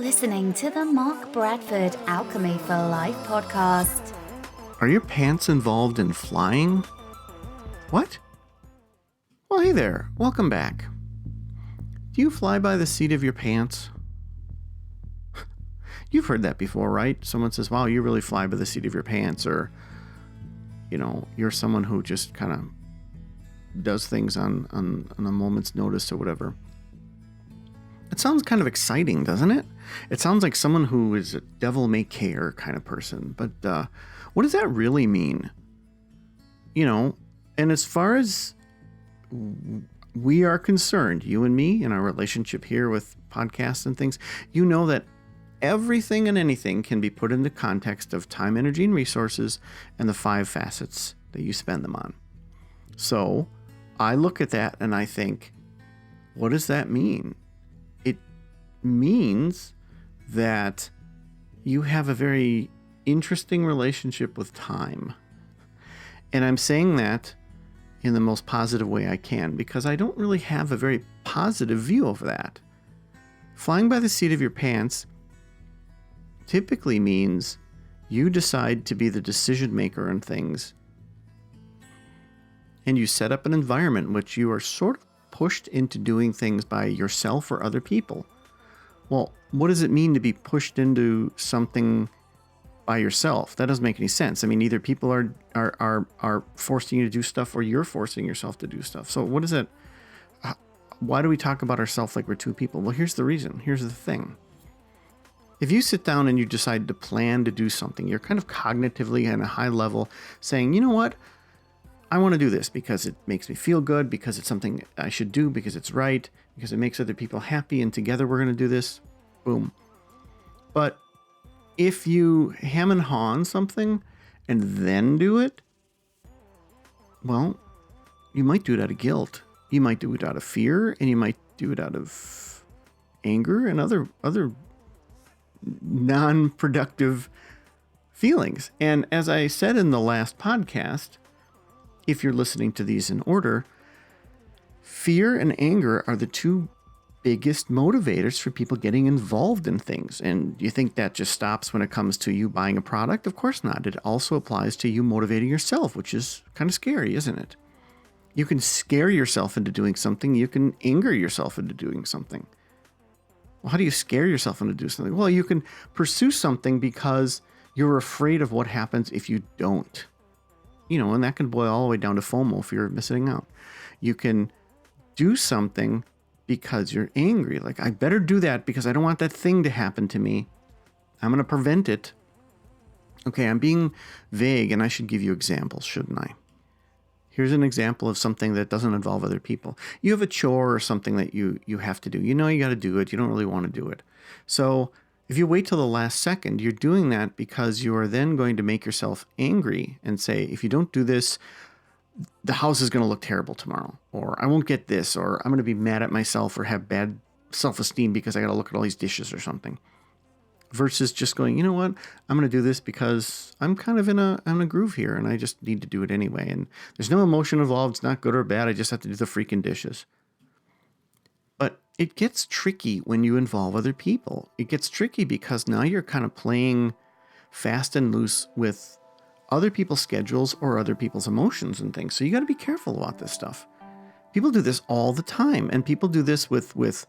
listening to the Mark Bradford Alchemy for Life podcast. Are your pants involved in flying? What? Well, hey there. Welcome back. Do you fly by the seat of your pants? You've heard that before, right? Someone says, wow, you really fly by the seat of your pants. Or, you're someone who just kind of does things on a moment's notice or whatever. It sounds kind of exciting, doesn't it? It sounds like someone who is a devil-may-care kind of person. But what does that really mean? And as far as we are concerned, you and me, in our relationship here with podcasts and things, you know that everything and anything can be put into context of time, energy, and resources and the 5 facets that you spend them on. So I look at that and I think, what does that mean? It means that you have a very interesting relationship with time. And I'm saying that in the most positive way I can, because I don't really have a very positive view of that. Flying by the seat of your pants typically means you decide to be the decision maker in things, and you set up an environment in which you are sort of pushed into doing things by yourself or other people. Well, what does it mean to be pushed into something by yourself? That doesn't make any sense. I mean, either people are forcing you to do stuff, or you're forcing yourself to do stuff. So what is it? Why do we talk about ourselves like we're 2 people? Well, here's the reason. Here's the thing. If you sit down and you decide to plan to do something, you're kind of cognitively at a high level saying, you know what? I want to do this because it makes me feel good, because it's something I should do, because it's right, because it makes other people happy, and together we're going to do this. Boom. But if you hem and haw on something and then do it, well, you might do it out of guilt. You might do it out of fear, and you might do it out of anger and other non-productive feelings. And as I said in the last podcast, if you're listening to these in order, fear and anger are the 2 biggest motivators for people getting involved in things. And you think that just stops when it comes to you buying a product? Of course not. It also applies to you motivating yourself, which is kind of scary, isn't it? You can scare yourself into doing something. You can anger yourself into doing something. Well, how do you scare yourself into doing something? Well, you can pursue something because you're afraid of what happens if you don't. And that can boil all the way down to FOMO, fear of missing out. You can do something because you're angry. Like, I better do that because I don't want that thing to happen to me. I'm going to prevent it. Okay, I'm being vague, and I should give you examples, shouldn't I? Here's an example of something that doesn't involve other people. You have a chore or something that you have to do. You got to do it. You don't really want to do it. So if you wait till the last second, you're doing that because you are then going to make yourself angry and say, if you don't do this, the house is going to look terrible tomorrow, or I won't get this, or I'm going to be mad at myself or have bad self-esteem because I got to look at all these dishes or something. Versus just going, you know what, I'm going to do this because I'm kind of in a groove here and I just need to do it anyway. And there's no emotion involved. It's not good or bad. I just have to do the freaking dishes. But it gets tricky when you involve other people. It gets tricky because now you're kind of playing fast and loose with other people's schedules or other people's emotions and things. So you got to be careful about this stuff. People do this all the time, and people do this with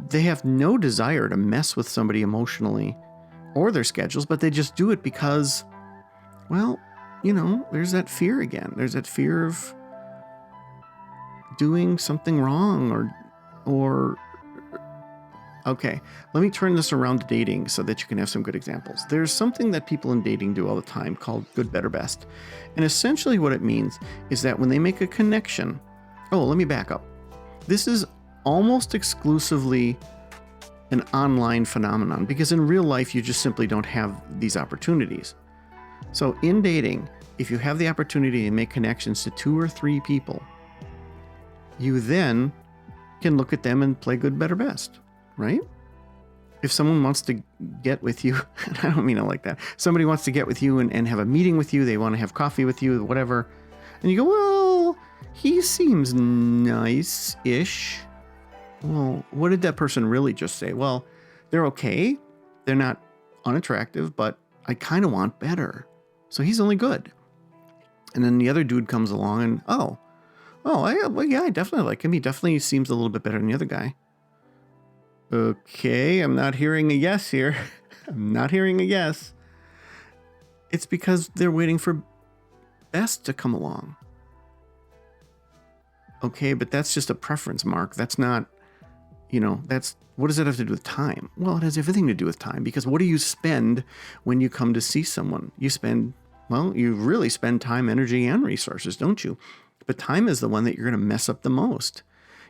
they have no desire to mess with somebody emotionally or their schedules, but they just do it because, well, there's that fear again. There's that fear of doing something wrong or okay, let me turn this around to dating so that you can have some good examples. There's something that people in dating do all the time called good, better, best. And essentially what it means is that when they make a connection, let me back up. This is almost exclusively an online phenomenon, because in real life, you just simply don't have these opportunities. So in dating, if you have the opportunity to make connections to 2 or 3 people, you then can look at them and play good, better, best, right? If someone wants to get with you, and I don't mean it like that, somebody wants to get with you and have a meeting with you, they want to have coffee with you, whatever, and you go, well, he seems nice-ish. Well, what did that person really just say? Well, They're okay. They're not unattractive, but I kind of want better. So he's only good. And then the other dude comes along and, I definitely like him. He definitely seems a little bit better than the other guy. Okay, I'm not hearing a yes here. I'm not hearing a yes. It's because they're waiting for best to come along. Okay, but that's just a preference, Mark. That's not, what does that have to do with time? Well, it has everything to do with time, because what do you spend when you come to see someone? You really spend time, energy, and resources, don't you? But time is the one that you're going to mess up the most.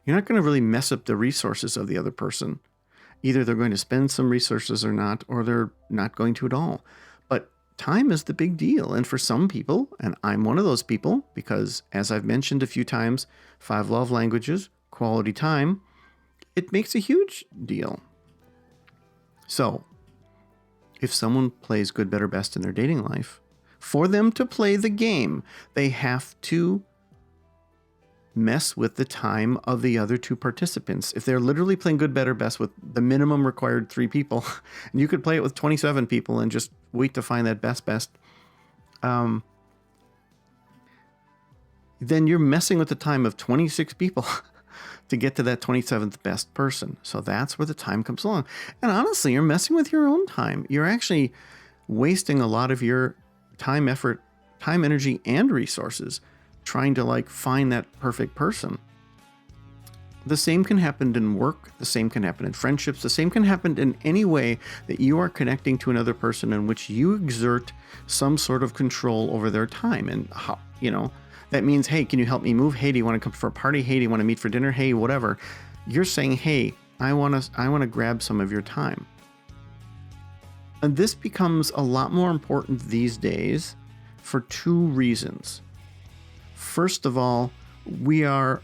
You're not going to really mess up the resources of the other person. Either they're going to spend some resources or not, or they're not going to at all. But time is the big deal. And for some people, and I'm one of those people, because as I've mentioned a few times, 5 love languages, quality time, it makes a huge deal. So if someone plays good, better, best in their dating life, for them to play the game, they have to mess with the time of the other 2 participants. If they're literally playing good, better, best with the minimum required 3 people, and you could play it with 27 people and just wait to find that best, then you're messing with the time of 26 people to get to that 27th best person. So that's where the time comes along. And honestly, you're messing with your own time. You're actually wasting a lot of your time, effort, time, energy, and resources trying to find that perfect person. The same can happen in work. The same can happen in friendships. The same can happen in any way that you are connecting to another person in which you exert some sort of control over their time. And how, that means, hey, can you help me move? Hey, do you want to come for a party? Hey, do you want to meet for dinner? Hey, whatever. You're saying, hey, I want to grab some of your time. And this becomes a lot more important these days for 2 reasons. First of all, we are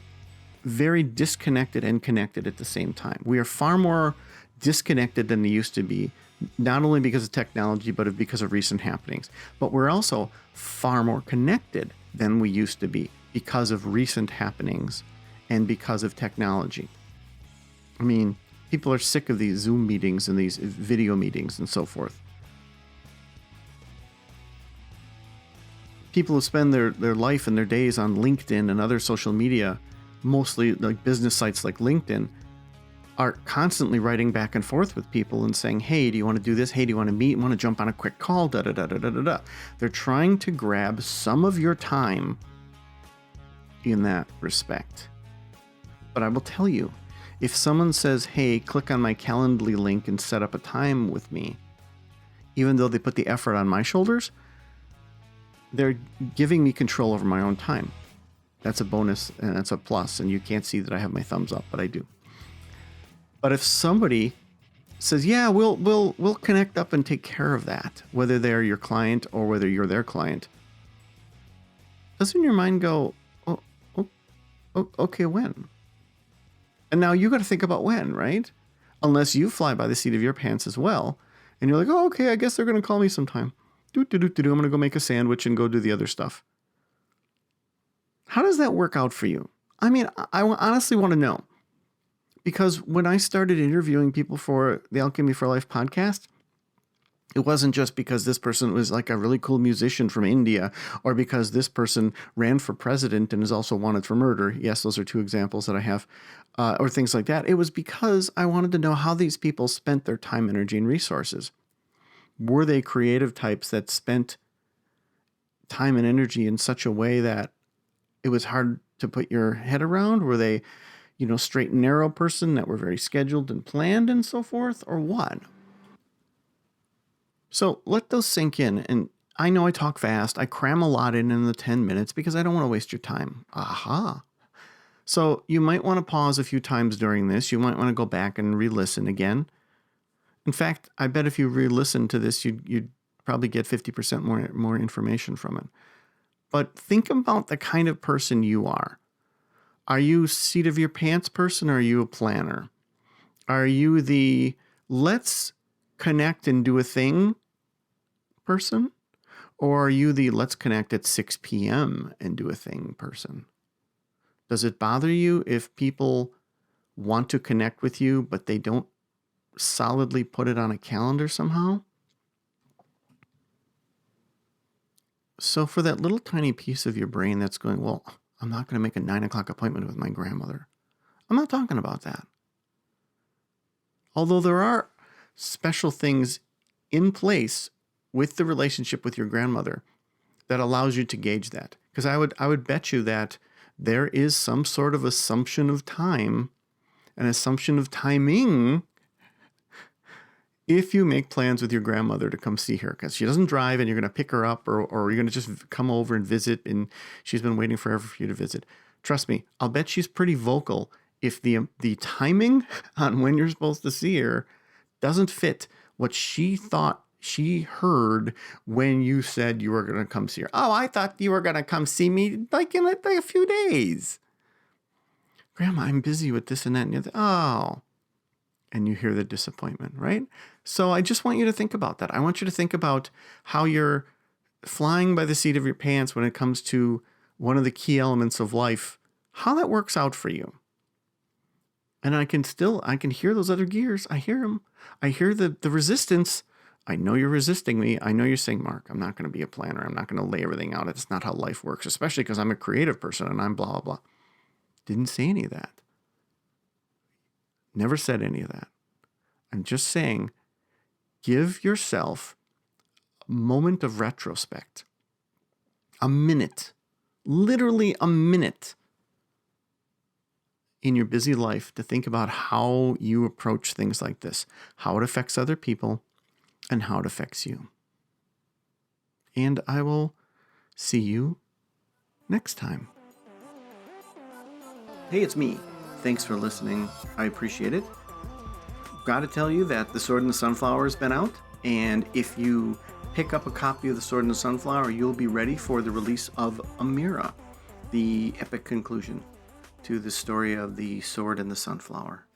very disconnected and connected at the same time. We are far more disconnected than they used to be, not only because of technology, but because of recent happenings. But we're also far more connected than we used to be because of recent happenings and because of technology. I mean, people are sick of these Zoom meetings and these video meetings and so forth. People who spend their life and their days on LinkedIn and other social media, mostly like business sites like LinkedIn, are constantly writing back and forth with people and saying, hey, do you want to do this? Hey, do you want to meet? Want to jump on a quick call? Da-da-da-da-da-da-da. They're trying to grab some of your time in that respect. But I will tell you, if someone says, hey, click on my Calendly link and set up a time with me, even though they put the effort on my shoulders, they're giving me control over my own time. That's a bonus and that's a plus. And you can't see that I have my thumbs up, but I do. But if somebody says, yeah, we'll connect up and take care of that, whether they're your client or whether you're their client, doesn't your mind go, oh, okay, when? And now you got to think about when, right? Unless you fly by the seat of your pants as well. And you're like, oh, okay, I guess they're going to call me sometime. I'm going to go make a sandwich and go do the other stuff. How does that work out for you? I mean, I honestly want to know. Because when I started interviewing people for the Alchemy for Life podcast, it wasn't just because this person was like a really cool musician from India, or because this person ran for president and is also wanted for murder. Yes, those are 2 examples that I have, or things like that. It was because I wanted to know how these people spent their time, energy, and resources. Were they creative types that spent time and energy in such a way that it was hard to put your head around? Were they, straight and narrow person that were very scheduled and planned and so forth, or what? So let those sink in. And I know I talk fast. I cram a lot in the 10 minutes because I don't want to waste your time. Aha. So you might want to pause a few times during this. You might want to go back and re-listen again. In fact, I bet if you re-listen to this, you'd probably get 50% more information from it. But think about the kind of person you are. Are you seat of your pants person, or are you a planner? Are you the let's connect and do a thing person? Or are you the let's connect at 6 p.m. and do a thing person? Does it bother you if people want to connect with you, but they don't solidly put it on a calendar somehow. So for that little tiny piece of your brain that's going, well, I'm not going to make a 9 o'clock appointment with my grandmother. I'm not talking about that. Although there are special things in place with the relationship with your grandmother that allows you to gauge that. Because I would bet you that there is some sort of assumption of time, an assumption of timing, if you make plans with your grandmother to come see her, because she doesn't drive and you're going to pick her up, or you're going to just come over and visit, and she's been waiting forever for you to visit. Trust me, I'll bet she's pretty vocal if the timing on when you're supposed to see her doesn't fit what she thought she heard when you said you were going to come see her. Oh, I thought you were going to come see me like in a few days. Grandma, I'm busy with this and that and the other. Oh. And you hear the disappointment, right? So I just want you to think about that. I want you to think about how you're flying by the seat of your pants when it comes to one of the key elements of life, how that works out for you. And I can hear those other gears. I hear them. I hear the resistance. I know you're resisting me. I know you're saying, Mark, I'm not going to be a planner. I'm not going to lay everything out. It's not how life works, especially because I'm a creative person and I'm blah, blah, blah. Didn't say any of that. Never said any of that. I'm just saying, give yourself a moment of retrospect. A minute. Literally a minute in your busy life to think about how you approach things like this, how it affects other people, and how it affects you. And I will see you next time. Hey, it's me. Thanks for listening. I appreciate it. Got to tell you that The Sword and the Sunflower has been out, and if you pick up a copy of The Sword and the Sunflower, you'll be ready for the release of Amira, the epic conclusion to the story of The Sword and the Sunflower.